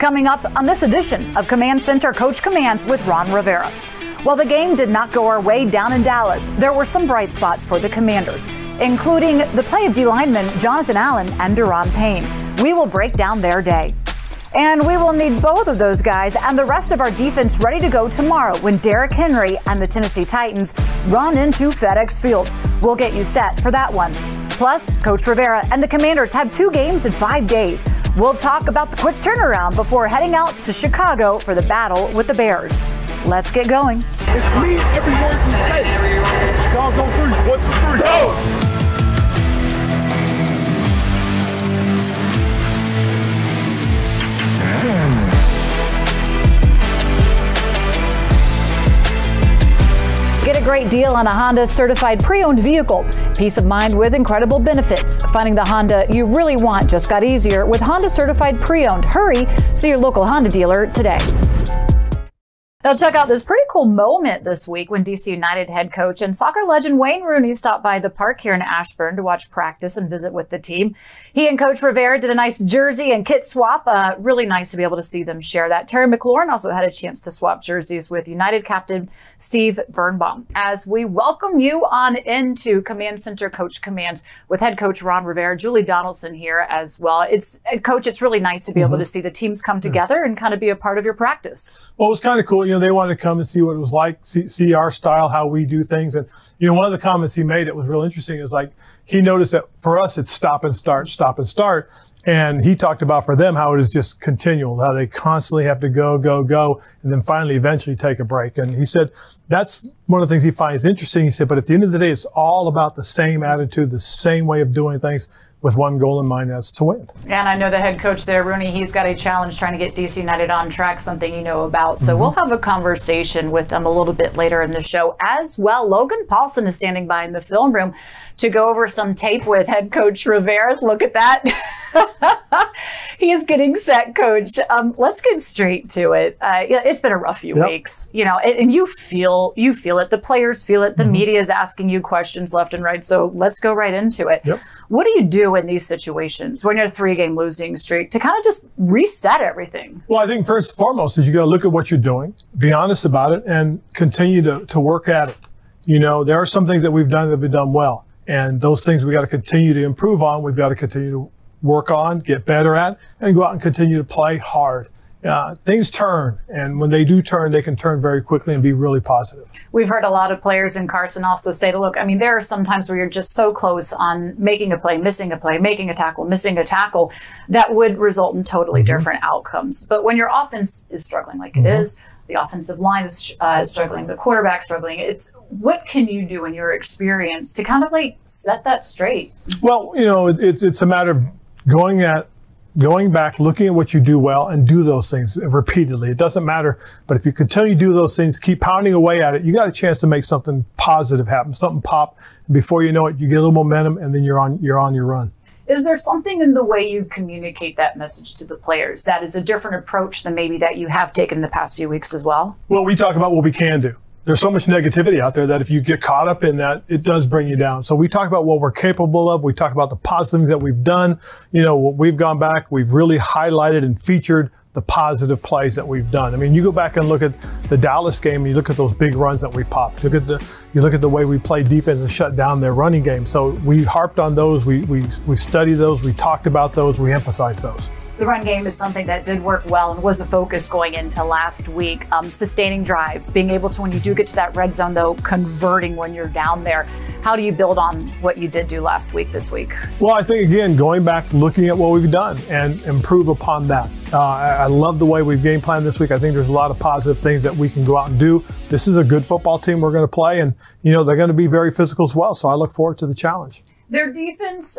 Coming up on this edition of Command Center Coach Commands with Ron Rivera. While the game did not go our way down in Dallas, there were some bright spots for the Commanders, including the play of D linemen Jonathan Allen and Daron Payne. We will break down their day. And we will need both of those guys and the rest of our defense ready to go tomorrow when Derrick Henry and the Tennessee Titans run into FedEx Field. We'll get you set for that one. Plus, Coach Rivera and the Commanders have 2 games in 5 days. We'll talk about the quick turnaround before heading out to Chicago for the battle with the Bears. Let's get going. It's me, everyone can say. Dogs on 3. 1, 2, 3. Go! Get a great deal on a Honda certified pre-owned vehicle. Peace of mind with incredible benefits. Finding the Honda you really want just got easier with Honda certified pre-owned. Hurry, see your local Honda dealer today. Now check out this pretty cool moment this week when DC United head coach and soccer legend Wayne Rooney stopped by the park here in Ashburn to watch practice and visit with the team. He and Coach Rivera did a nice jersey and kit swap. Really nice to be able to see them share that. Terry McLaurin also had a chance to swap jerseys with United captain Steve Birnbaum. As we welcome you on into Command Center Coach Commands with head coach Ron Rivera, Julie Donaldson here as well. Coach, it's really nice to be able to see the teams come together and kind of be a part of your practice. Well, it was kind of cool. They wanted to come and see what it was like, see our style, how we do things. And, one of the comments he made that was real interesting is like, he noticed that for us, it's stop and start, stop and start. And he talked about for them how it is just continual, how they constantly have to go, go, go, and then finally eventually take a break. And he said that's one of the things he finds interesting. He said, but at the end of the day, it's all about the same attitude, the same way of doing things, with one goal in mind, that's to win. And I know the head coach there, Rooney, he's got a challenge trying to get DC United on track, something you know about. So we'll have a conversation with them a little bit later in the show as well. Logan Paulsen is standing by in the film room to go over some tape with head coach Rivera. Look at that. He is getting set, Coach. Let's get straight to it. It's been a rough few weeks, and you feel it. The players feel it. The media is asking you questions left and right. So let's go right into it. What do you do in these situations when you're a 3-game losing streak to kind of just reset everything? Well, I think first and foremost is you got to look at what you're doing, be honest about it, and continue to work at it. There are some things that we've done that have done well, and those things we got to continue to improve on. We've got to continue to work on, get better at, and go out and continue to play hard. Things turn, and when they do turn, they can turn very quickly and be really positive. We've heard a lot of players in Carson also say, look, there are some times where you're just so close on making a play, missing a play, making a tackle, missing a tackle, that would result in totally different outcomes. But when your offense is struggling like it is, the offensive line is struggling, the quarterback struggling, it's what can you do in your experience to kind of set that straight? Well, it's a matter of going back, looking at what you do well, and do those things repeatedly. It doesn't matter, but if you continue to do those things, keep pounding away at it, you got a chance to make something positive happen, something pop. And before you know it, you get a little momentum, and then you're on your run. Is there something in the way you communicate that message to the players that is a different approach than maybe that you have taken in the past few weeks as well? Well, we talk about what we can do. There's so much negativity out there that if you get caught up in that, it does bring you down. So we talk about what we're capable of. We talk about the positive that we've done. What we've gone back, we've really highlighted and featured the positive plays that we've done. You go back and look at the Dallas game, and you look at those big runs that we popped. You look at the way we played defense and shut down their running game. So we harped on those. We studied those. We talked about those. We emphasized those. The run game is something that did work well and was a focus going into last week. Sustaining drives, being able to, when you do get to that red zone, though, converting when you're down there. How do you build on what you did do last week this week? Well, I think, again, going back, looking at what we've done and improve upon that. I love the way we've game planned this week. I think there's a lot of positive things that we can go out and do. This is a good football team we're going to play, and, they're going to be very physical as well. So I look forward to the challenge. Their defense,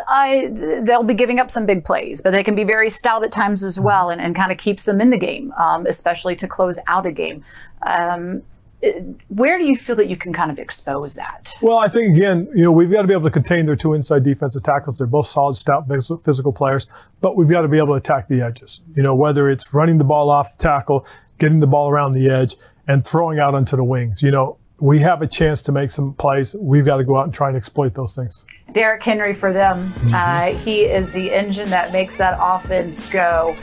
they'll be giving up some big plays, but they can be very stout at times as well, and kind of keeps them in the game, especially to close out a game. Where do you feel that you can kind of expose that? Well, I think, again, we've got to be able to contain their 2 inside defensive tackles. They're both solid, stout, physical players, but we've got to be able to attack the edges. Whether it's running the ball off the tackle, getting the ball around the edge, and throwing out onto the wings. we have a chance to make some plays. We've got to go out and try and exploit those things. Derrick Henry for them. He is the engine that makes that offense go.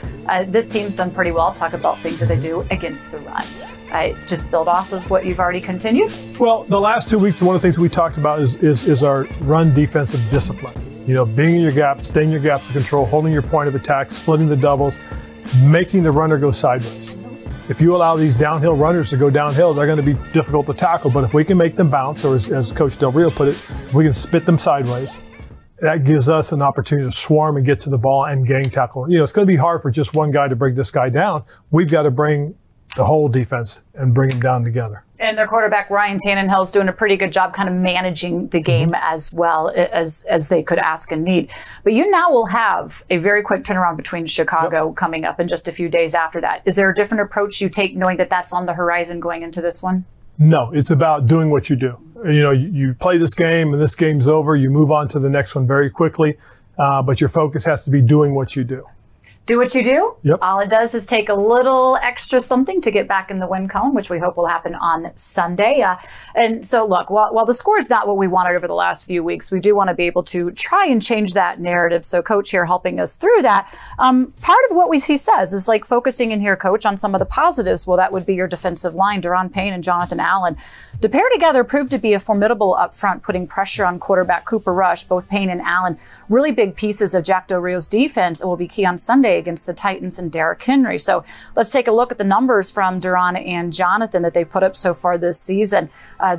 This team's done pretty well. Talk about things that they do against the run. Just build off of what you've already continued. Well, the last 2 weeks, one of the things we talked about is our run defensive discipline. You know, being in your gaps, staying in your gaps of control, holding your point of attack, splitting the doubles, making the runner go sideways. If you allow these downhill runners to go downhill, they're going to be difficult to tackle. But if we can make them bounce, or as Coach Del Rio put it, if we can spit them sideways, that gives us an opportunity to swarm and get to the ball and gang tackle. You know, it's going to be hard for just one guy to bring this guy down. We've got to bring the whole defense and bring them down together. And their quarterback, Ryan Tannenhill's doing a pretty good job kind of managing the game as well as they could ask and need. But you now will have a very quick turnaround between Chicago coming up in just a few days after that. Is there a different approach you take knowing that that's on the horizon going into this one? No, it's about doing what you do. You know, you play this game and this game's over, you move on to the next one very quickly, but your focus has to be doing what you do. Do what you do. Yep. All it does is take a little extra something to get back in the win column, which we hope will happen on Sunday. And so, look, while the score is not what we wanted over the last few weeks, we do want to be able to try and change that narrative. So, Coach here helping us through that. Part of what he says is like focusing in here, Coach, on some of the positives. Well, that would be your defensive line, Daron, Payne, and Jonathan Allen. The pair together proved to be a formidable up front, putting pressure on quarterback Cooper Rush. Both Payne and Allen, really big pieces of Jack Del Rio's defense, and will be key on Sunday against the Titans and Derrick Henry. So let's take a look at the numbers from Daron and Jonathan that they've put up so far this season.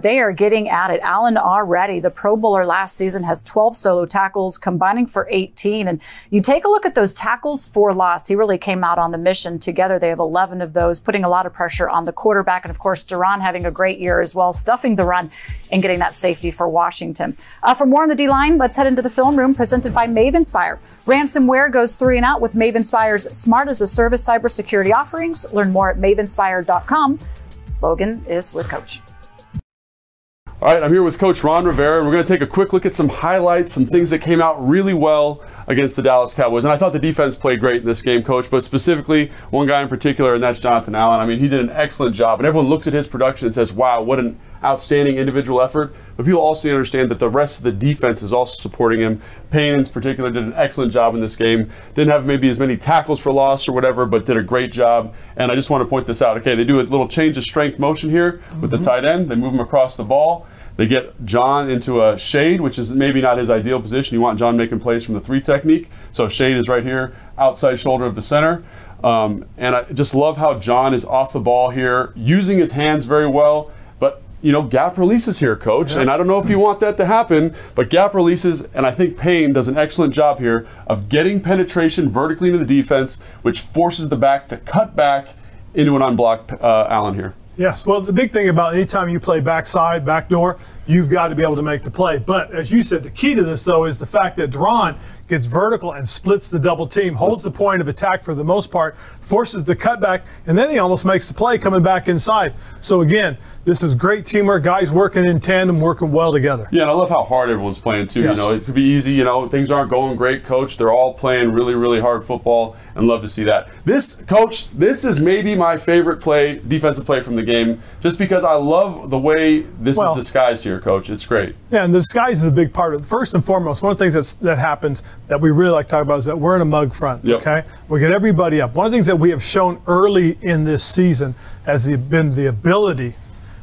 They are getting at it. Allen already, the Pro Bowler last season, has 12 solo tackles, combining for 18. And you take a look at those tackles for loss. He really came out on a mission. Together, they have 11 of those, putting a lot of pressure on the quarterback. And of course, Daron having a great year as well, stuffing the run and getting that safety for Washington. For more on the D-line, let's head into the film room presented by Mavenspire. Ransomware goes 3 and out with Mavenspire's Smart as a Service cybersecurity offerings. Learn more at mavenspire.com. Logan is with Coach. All right, I'm here with Coach Ron Rivera, and we're going to take a quick look at some highlights, some things that came out really well against the Dallas Cowboys. And I thought the defense played great in this game, Coach, but specifically one guy in particular, and that's Jonathan Allen. I mean, he did an excellent job, and everyone looks at his production and says, wow, what an outstanding individual effort. But people also understand that the rest of the defense is also supporting him. Payne in particular did an excellent job in this game. Didn't have maybe as many tackles for loss or whatever, but did a great job. And I just want to point this out. Okay, they do a little change of strength motion here with the tight end. They move him across the ball. They get John into a shade, which is maybe not his ideal position. You want John making plays from the 3 technique. So shade is right here, outside shoulder of the center. And I just love how John is off the ball here, using his hands very well. But, you know, gap releases here, Coach. Yeah. And I don't know if you want that to happen, but gap releases, and I think Payne does an excellent job here of getting penetration vertically into the defense, which forces the back to cut back into an unblocked Allen here. Yes, well, the big thing about anytime you play backside, backdoor, you've got to be able to make the play. But as you said, the key to this, though, is the fact that Daron gets vertical and splits the double team, holds the point of attack for the most part, forces the cutback, and then he almost makes the play coming back inside. So, again, this is great teamwork, guys working in tandem, working well together. Yeah, and I love how hard everyone's playing, too. Yes. You know, it could be easy, you know, things aren't going great, Coach. They're all playing really, really hard football, and love to see that. This, Coach, this is maybe my favorite play, defensive play from the game, just because I love the way this is disguised here, Coach. It's great. Yeah, and the disguise is a big part of it. First and foremost, one of the things that happens that we really like to talk about is that we're in a mug front, okay? We get everybody up. One of the things that we have shown early in this season has been the ability,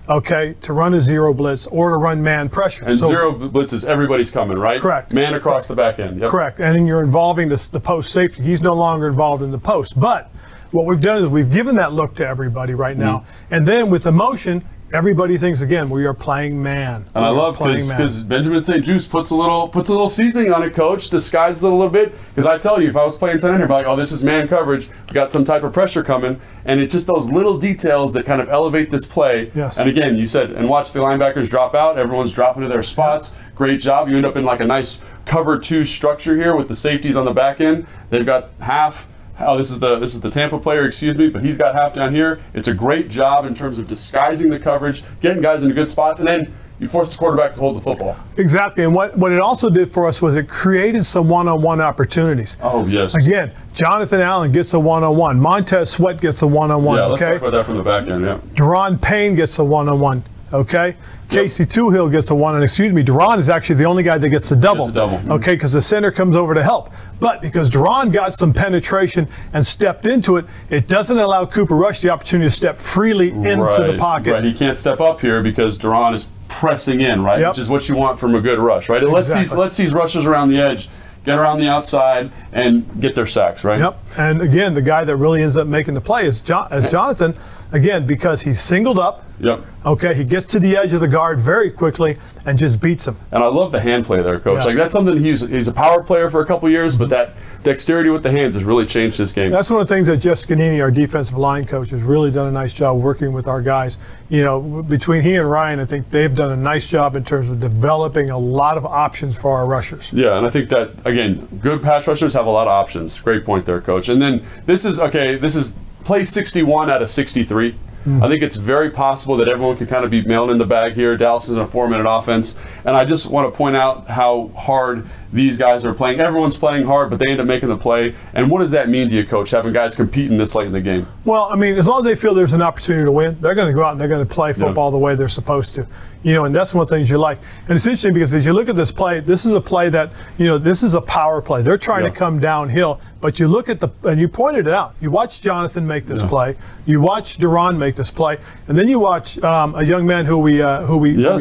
okay, to run a zero blitz or to run man pressure. And so, zero blitz is everybody's coming, right? Correct. Man across the back end. Yep. Correct. And then you're involving the post safety. He's no longer involved in the post. But what we've done is we've given that look to everybody right now. And then with the motion, everybody thinks, again, we are playing man. And I love because Benjamin St. Juste puts a little seasoning on it, Coach, disguises it a little bit. Because I tell you, if I was playing 10 here, I'd be like, oh, this is man coverage. We got some type of pressure coming. And it's just those little details that kind of elevate this play. Yes. And again, you said, and watch the linebackers drop out. Everyone's dropping to their spots. Great job. You end up in like a nice cover 2 structure here with the safeties on the back end. They've got half. Oh, this is the Tampa player, excuse me, but he's got half down here. It's a great job in terms of disguising the coverage, getting guys into good spots, and then you force the quarterback to hold the football. Exactly, and what it also did for us was it created some one-on-one opportunities. Oh, yes. Again, Jonathan Allen gets a one-on-one. Montez Sweat gets a one-on-one, yeah, let's talk about that from the back end, yeah. Daron Payne gets a one-on-one. Okay, Casey Toohill gets a 1, and excuse me, Daron is actually the only guy that gets the double. Okay, because the center comes over to help. But because Daron got some penetration and stepped into it, it doesn't allow Cooper Rush the opportunity to step freely into the pocket. Right, he can't step up here because Daron is pressing in, right? Which is what you want from a good rush, right? It lets these rushers around the edge get around the outside and get their sacks, right? Yep. And again, the guy that really ends up making the play is Jonathan, again, because he's singled up. Yep. Okay, he gets to the edge of the guard very quickly and just beats him. And I love the hand play there, Coach. Like, that's something he's a power player for a couple years, but that dexterity with the hands has really changed this game. That's one of the things that Jeff Scanini, our defensive line coach, has really done a nice job working with our guys. You know, between he and Ryan, I think they've done a nice job in terms of developing a lot of options for our rushers. Yeah, and I think that, again, good pass rushers have a lot of options. Great point there, Coach. And then this is play 61 out of 63. I think it's very possible that everyone can kind of be mailing in the bag here. Dallas is in a 4-minute offense. And I just want to point out how hard these guys are playing. Everyone's playing hard, but they end up making the play. And what does that mean to you, Coach, having guys competing this late in the game? Well, I mean, as long as they feel there's an opportunity to win, they're going to go out and they're going to play football the way they're supposed to. You know, and that's one of the things you like. And it's interesting because as you look at this play, this is a play that, you know, this is a power play. They're trying to come downhill, but you look at and you pointed it out. You watch Jonathan make this play. You watch Daron make this play. And then you watch a young man who we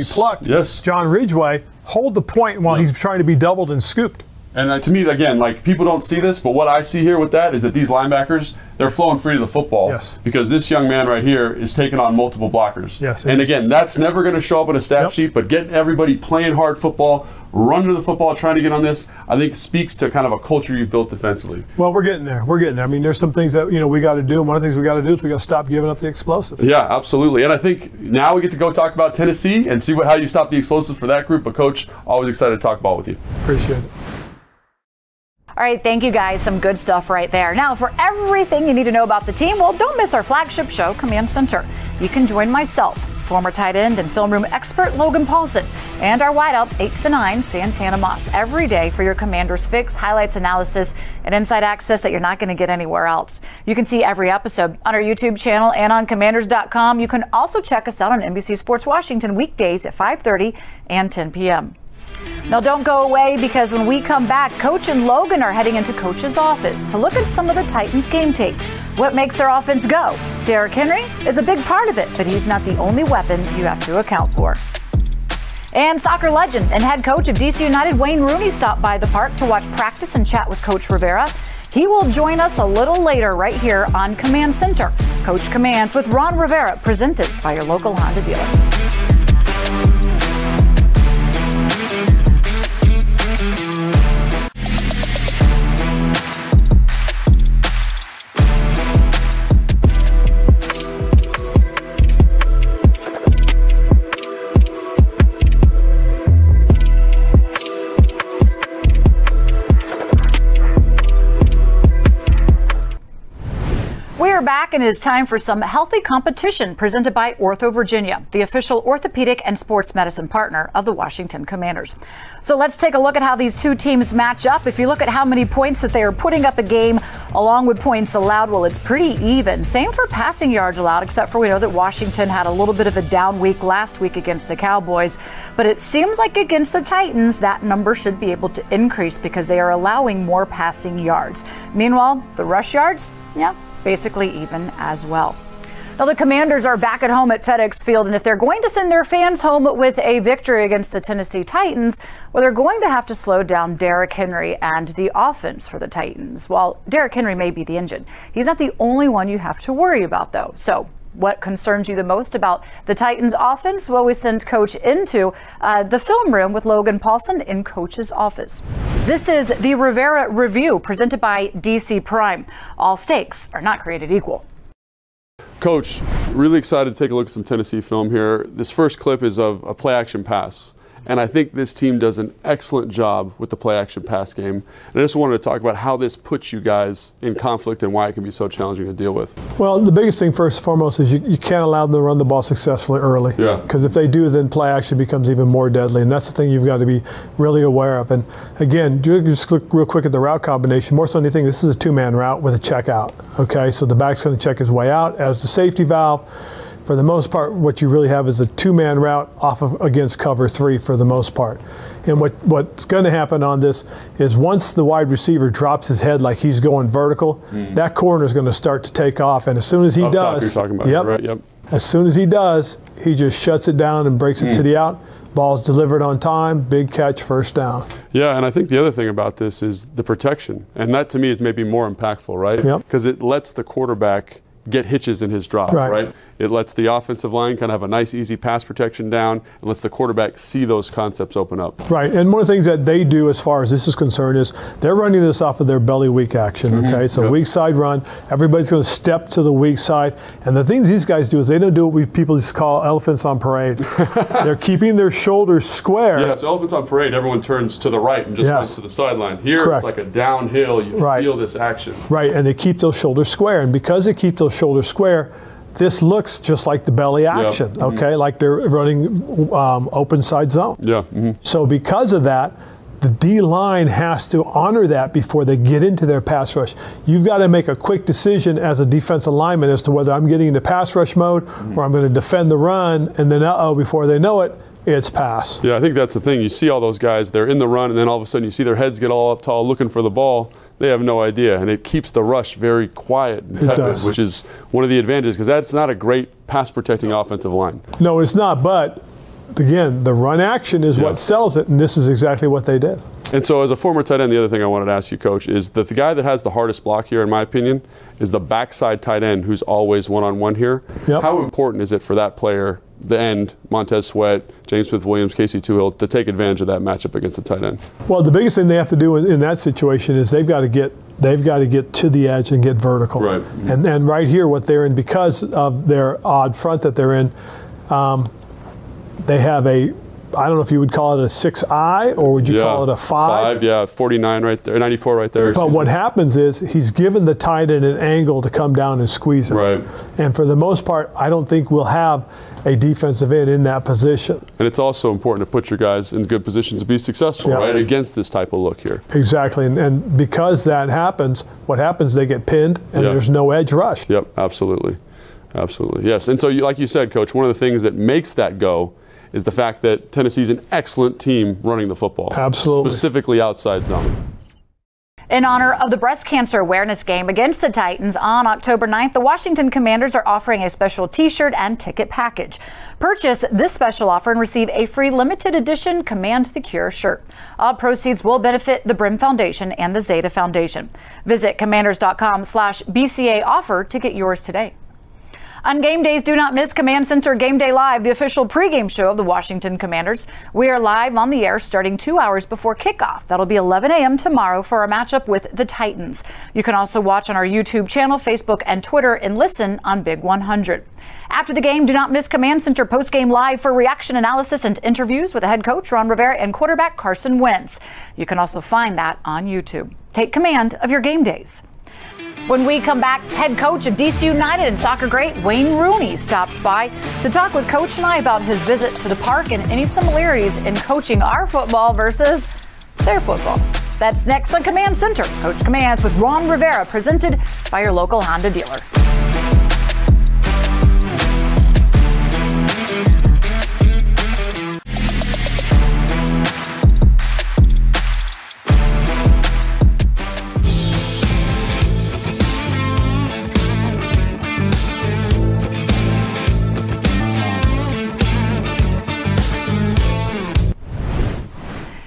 plucked, John Ridgway, hold the point while he's trying to be doubled and scooped. And to me, again, like, people don't see this, but what I see here with that is that these linebackers, they're flowing free to the football because this young man right here is taking on multiple blockers. And again, that's never going to show up on a stat sheet, but getting everybody playing hard football, running to the football, trying to get on this, I think speaks to kind of a culture you've built defensively. Well, we're getting there. We're getting there. I mean, there's some things that, you know, we got to do. And one of the things we got to do is we got to stop giving up the explosives. Yeah, absolutely. And I think now we get to go talk about Tennessee and see how you stop the explosives for that group. But, Coach, always excited to talk ball with you. Appreciate it. All right, thank you guys. Some good stuff right there. Now, for everything you need to know about the team, well, don't miss our flagship show, Command Center. You can join myself, former tight end and film room expert Logan Paulsen, and our wideout 8 to the 9, Santana Moss, every day for your Commanders fix, highlights, analysis, and inside access that you're not going to get anywhere else. You can see every episode on our YouTube channel and on commanders.com. You can also check us out on NBC Sports Washington weekdays at 5:30 and 10 p.m. Now, don't go away, because when we come back, Coach and Logan are heading into Coach's office to look at some of the Titans game tape. What makes their offense go? Derrick Henry is a big part of it, but he's not the only weapon you have to account for. And soccer legend and head coach of DC United, Wayne Rooney, stopped by the park to watch practice and chat with Coach Rivera. He will join us a little later right here on Command Center. Coach Commands with Ron Rivera, presented by your local Honda dealer. Back, and it is time for some healthy competition presented by Ortho Virginia, the official orthopedic and sports medicine partner of the Washington Commanders. So let's take a look at how these two teams match up. If you look at how many points that they are putting up a game along with points allowed, well, it's pretty even. Same for passing yards allowed, except for we know that Washington had a little bit of a down week last week against the Cowboys. But it seems like against the Titans, that number should be able to increase because they are allowing more passing yards. Meanwhile, the rush yards, basically even as well. Now, the Commanders are back at home at FedEx Field, and if they're going to send their fans home with a victory against the Tennessee Titans, well, they're going to have to slow down Derrick Henry and the offense for the Titans. While Derrick Henry may be the engine, he's not the only one you have to worry about, though. So what concerns you the most about the Titans offense? Well, we send Coach into the film room with Logan Paulsen in Coach's office. This is the Rivera Review presented by DC Prime. All stakes are not created equal. Coach, really excited to take a look at some Tennessee film here. This first clip is of a play action pass. And I think this team does an excellent job with the play-action pass game. And I just wanted to talk about how this puts you guys in conflict and why it can be so challenging to deal with. Well, the biggest thing first and foremost is you can't allow them to run the ball successfully early. Because if they do, then play action becomes even more deadly. And that's the thing you've got to be really aware of. And again, just look real quick at the route combination. More so than anything, this is a two-man route with a check out. Okay, so the back's going to check his way out as the safety valve. for the most part, what you really have is a two-man route off of against cover 3 for the most part. And what's going to happen on this is once the wide receiver drops his head like he's going vertical, that corner is going to start to take off. And as soon as he does, you're talking about, right? Yep. As soon as he does, he just shuts it down and breaks it to the out. Ball's delivered on time, big catch, first down. Yeah, and I think the other thing about this is the protection. And that to me is maybe more impactful, right? Because it lets the quarterback get hitches in his drop, right? It lets the offensive line kind of have a nice, easy pass protection down and lets the quarterback see those concepts open up. Right, and one of the things that they do as far as this is concerned is they're running this off of their belly weak action, okay? So weak side run, everybody's going to step to the weak side. And the things these guys do is they don't do what people just call elephants on parade. They're keeping their shoulders square. Yeah, so elephants on parade, everyone turns to the right and just runs to the sideline. Here, it's like a downhill, you feel this action. Right, and they keep those shoulders square. And because they keep those shoulders square, this looks just like the belly action, okay? Like they're running open side zone. So because of that, the D-line has to honor that before they get into their pass rush. You've got to make a quick decision as a defensive lineman as to whether I'm getting into pass rush mode or I'm going to defend the run, and then before they know it, it's pass. Yeah, I think that's the thing. You see all those guys, they're in the run, and then all of a sudden you see their heads get all up tall looking for the ball. They have no idea, and it keeps the rush very quiet and tepid, which is one of the advantages, because that's not a great pass-protecting offensive line. No, it's not, but again, the run action is what sells it, and this is exactly what they did. And so as a former tight end, the other thing I wanted to ask you, Coach, is that the guy that has the hardest block here, in my opinion, is the backside tight end who's always one-on-one here. How important is it for that player, the end, Montez Sweat, James Smith-Williams, Casey Tuhill, to take advantage of that matchup against the tight end? Well, the biggest thing they have to do in that situation is they've got to get to the edge and get vertical. Right. And right here, what they're in, because of their odd front that they're in, they have I don't know if you would call it a 6-eye or would you call it a 5? 5, 49 right there, 94 right there. But what happens is he's given the tight end an angle to come down and squeeze him. Right. And for the most part, I don't think we'll have a defensive end in that position. And it's also important to put your guys in good positions to be successful, right, against this type of look here. Exactly. And because that happens, what happens, they get pinned and there's no edge rush. Yep, absolutely. Absolutely. Yes. And so, like you said, Coach, one of the things that makes that go is the fact that Tennessee's an excellent team running the football. Absolutely. Specifically outside zone. In honor of the breast cancer awareness game against the Titans on October 9th, the Washington Commanders are offering a special t-shirt and ticket package. Purchase this special offer and receive a free limited edition Command the Cure shirt. All proceeds will benefit the Brim Foundation and the Zeta Foundation. Visit commanders.com/BCA offer to get yours today. On game days, do not miss Command Center Game Day Live, the official pregame show of the Washington Commanders. We are live on the air starting 2 hours before kickoff. That'll be 11 a.m. tomorrow for a matchup with the Titans. You can also watch on our YouTube channel, Facebook, and Twitter, and listen on Big 100. After the game, do not miss Command Center postgame live for reaction analysis and interviews with the head coach, Ron Rivera, and quarterback Carson Wentz. You can also find that on YouTube. Take command of your game days. When we come back, head coach of DC United and soccer great Wayne Rooney stops by to talk with Coach and I about his visit to the park and any similarities in coaching our football versus their football. That's next on Command Center. Coach Commands with Ron Rivera, presented by your local Honda dealer.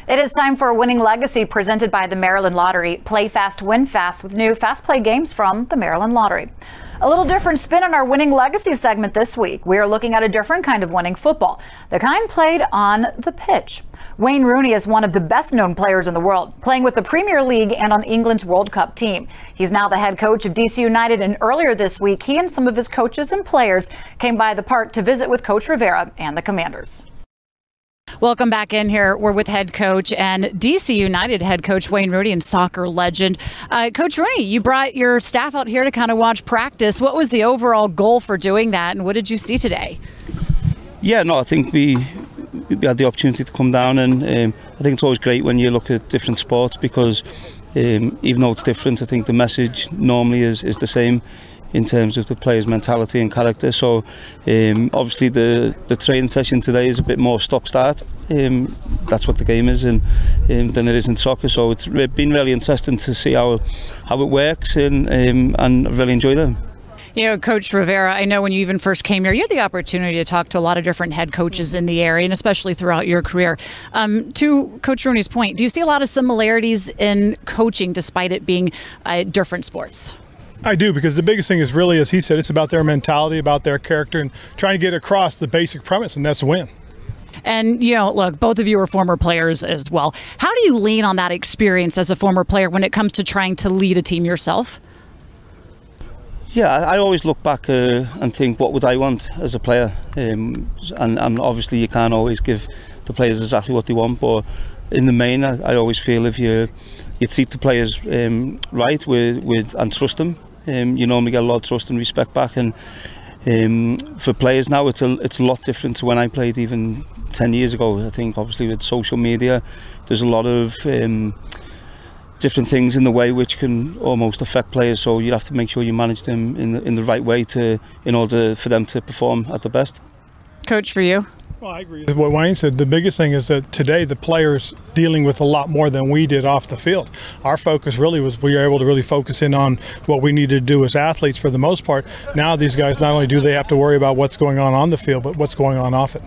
It is time for a Winning Legacy presented by the Maryland Lottery. Play fast, win fast with new Fast Play games from the Maryland Lottery. A little different spin on our Winning Legacy segment this week. We are looking at a different kind of winning football, the kind played on the pitch. Wayne Rooney is one of the best-known players in the world, playing with the Premier League and on England's World Cup team. He's now the head coach of DC United, and earlier this week, he and some of his coaches and players came by the park to visit with Coach Rivera and the Commanders. Welcome back in here. We're with head coach and DC United head coach Wayne Rooney and soccer legend. Coach Rooney, you brought your staff out here to kind of watch practice. What was the overall goal for doing that, and what did you see today? Yeah, no, I think we had the opportunity to come down, and I think it's always great when you look at different sports because even though it's different, I think the message normally is the same. in terms of the players' mentality and character. So obviously the training session today is a bit more stop-start. That's what the game is, and than it is in soccer. So it's been really interesting to see how it works, and I really enjoy them. You know, Coach Rivera, I know when you even first came here, you had the opportunity to talk to a lot of different head coaches in the area, and especially throughout your career. To Coach Rooney's point, do you see a lot of similarities in coaching despite it being different sports? I do, because the biggest thing is really, as he said, it's about their mentality, about their character, and trying to get across the basic premise, and that's win. And, you know, look, both of you are former players as well. How do you lean on that experience as a former player when it comes to trying to lead a team yourself? Yeah, I always look back and think, what would I want as a player? And obviously you can't always give the players exactly what they want, but in the main, I always feel if you treat the players right and trust them, you normally get a lot of trust and respect back. And for players now, it's a lot different to when I played even 10 years ago. I think obviously with social media, there's a lot of different things in the way which can almost affect players, so you have to make sure you manage them in the right way in order for them to perform at the best. Coach, for you? Well, I agree with what Wayne said. The biggest thing is that today the players dealing with a lot more than we did off the field. Our focus really was, we were able to really focus in on what we needed to do as athletes for the most part. Now these guys, not only do they have to worry about what's going on the field, but what's going on off it.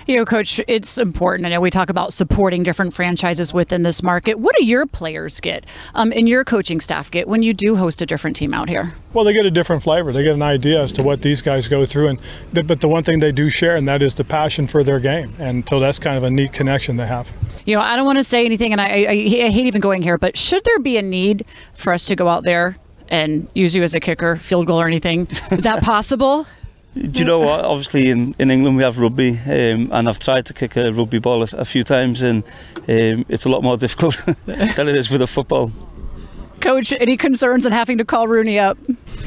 You know, Coach, it's important. I know we talk about supporting different franchises within this market. What do your players get and your coaching staff get when you do host a different team out here? Well, they get a different flavor. They get an idea as to what these guys go through, but the one thing they do share, and that is the passion for their game. And so that's kind of a neat connection they have. You know, I don't want to say anything, and I hate even going here, but should there be a need for us to go out there and use you as a kicker, field goal or anything? Is that possible? Do you know what? Obviously in England we have rugby, and I've tried to kick a rugby ball a few times, and it's a lot more difficult than it is with a football. Coach, any concerns on having to call Rooney up?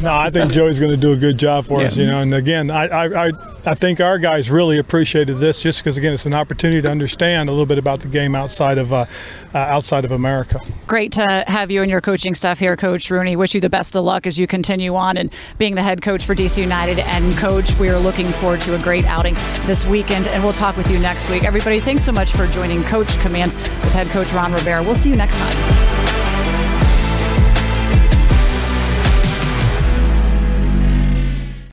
No, I think Joey's going to do a good job for us, you know. And again, I think our guys really appreciated this, just because again it's an opportunity to understand a little bit about the game outside of America. Great to have you and your coaching staff here, Coach Rooney. Wish you the best of luck as you continue on and being the head coach for DC United. And Coach, we are looking forward to a great outing this weekend, and we'll talk with you next week. Everybody, thanks so much for joining Coach Commands with head coach Ron Rivera. We'll see you next time.